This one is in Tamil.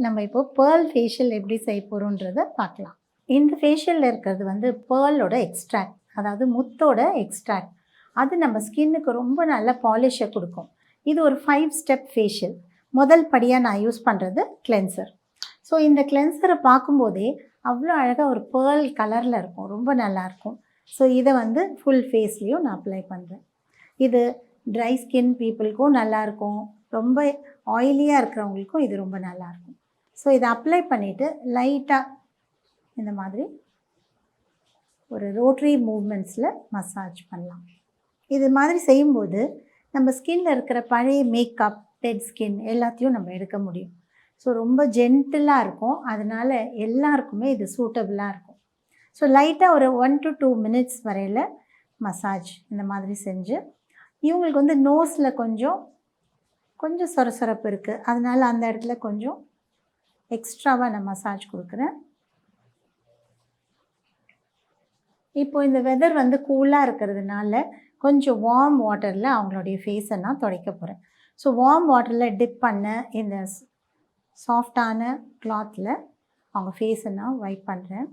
நம்ம இப்போ பேர்ல் ஃபேஷியல் எப்படி செய்ய போகிறோன்றத பார்க்கலாம். இந்த ஃபேஷியலில் இருக்கிறது வந்து பேர்லோட எக்ஸ்ட்ராக்ட், அதாவது முத்தோட எக்ஸ்ட்ராக்ட். அது நம்ம ஸ்கின்னுக்கு ரொம்ப நல்ல பாலிஷை கொடுக்கும். இது ஒரு 5 ஸ்டெப் ஃபேஷியல். முதல் படியாக நான் யூஸ் பண்ணுறது கிளென்சர். ஸோ இந்த கிளென்சரை பார்க்கும்போதே அவ்வளோ அழகாக ஒரு பேர்ல் கலரில் இருக்கும், ரொம்ப நல்லாயிருக்கும். ஸோ இதை வந்து ஃபுல் ஃபேஸ்லேயும் நான் அப்ளை பண்ணுறேன். இது ட்ரை ஸ்கின் பீப்புளுக்கும் நல்லாயிருக்கும், ரொம்ப ஆயிலியாக இருக்கிறவங்களுக்கும் இது ரொம்ப நல்லாயிருக்கும். ஸோ இதை அப்ளை பண்ணிவிட்டு லைட்டாக இந்த மாதிரி ஒரு ரோட்டரி மூவ்மெண்ட்ஸில் மசாஜ் பண்ணலாம். இது மாதிரி செய்யும்போது நம்ம ஸ்கின்னில் இருக்கிற பழைய மேக்கப், டெட் ஸ்கின் எல்லாத்தையும் நம்ம எடுக்க முடியும். ஸோ ரொம்ப ஜென்டிலாக இருக்கும், அதனால் எல்லாருக்குமே இது சூட்டபுளாக இருக்கும். ஸோ லைட்டாக ஒரு 1 to 2 minutes வரையில் மசாஜ் இந்த மாதிரி செஞ்சு, இவங்களுக்கு வந்து நோஸில் கொஞ்சம் சொரசொரப்பு இருக்குது, அதனால் அந்த இடத்துல கொஞ்சம் எக்ஸ்ட்ராவாக நான் மசாஜ் கொடுக்குறேன். இப்போ இந்த வெதர் வந்து கூலாக இருக்கிறதுனால கொஞ்சம் வார்ம் வாட்டரில் அவங்களுடைய ஃபேஸை நான் துடைக்க போகிறேன். ஸோ வார்ம் வாட்டரில் டிப் பண்ண இந்த சாஃப்டான கிளாத்தில் அவங்க ஃபேஸை நான் வைப் பண்ணுறேன்.